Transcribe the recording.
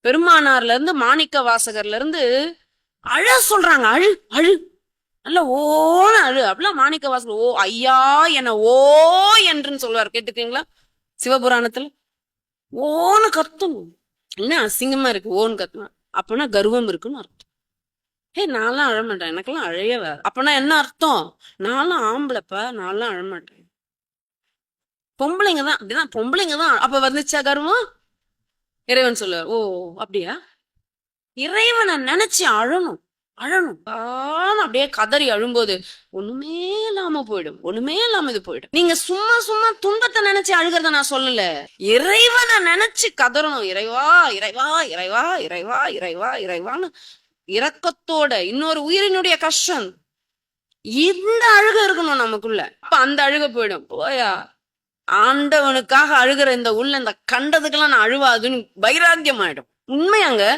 பெருமானார்ல இருந்து மாணிக்க வாசகர்ல இருந்து அழ சொல்றாங்க. அழு அழு நல்ல ஓன அழு. அப்படிலாம் மாணிக்க வாசகர் ஓ ஐயா என ஓ என்றுன்னு சொல்லுவார். கேட்டுக்கீங்களா சிவபுராணத்துல? ஓன்னு கத்தணும். என்ன அசிங்கமா இருக்கு ஓன்னு கத்தணும்? அப்பனா கர்வம் இருக்குன்னு அர்த்தம். நான்லாம் அழமாட்டேன், எனக்கெல்லாம் அழைய வேற. அப்பனா என்ன அர்த்தம்? நான்லாம் ஆம்பளைப்பா, நான்லாம் அழமாட்டேன். பொம்பளைங்க தான் அப்படிதான், பொம்பளைங்க தான். அப்ப வந்துச்சா கர்வம்? இறைவன் சொல்லுவார், ஓ அப்படியா? இறைவனை நினைச்சு அழணும். அழணும் அப்படியே கதறி அழும்போது ஒண்ணுமே இல்லாம போயிடும். ஒண்ணுமே இல்லாம இது போயிடும். நீங்க சும்மா சும்மா துன்பத்தை நினைச்சு அழுகிறத நான் சொல்லல. இறைவனை நினைச்சு கதறணும். இறைவா இறைவா இறைவா இறைவா இறைவா இறைவான்னு இரக்கத்தோட. இன்னொரு உயிரினுடைய கஷ்டம், இந்த அழுக இருக்கணும் நமக்குள்ள. அப்ப அந்த அழுக போயிடும். போயா ஆண்டவனுக்காக அழுகிற இந்த உள்ள இந்த கண்டதுக்கெல்லாம் நான் அழுவாதுன்னு வைராக்கியம் ஆயிடும். உண்மையாங்க.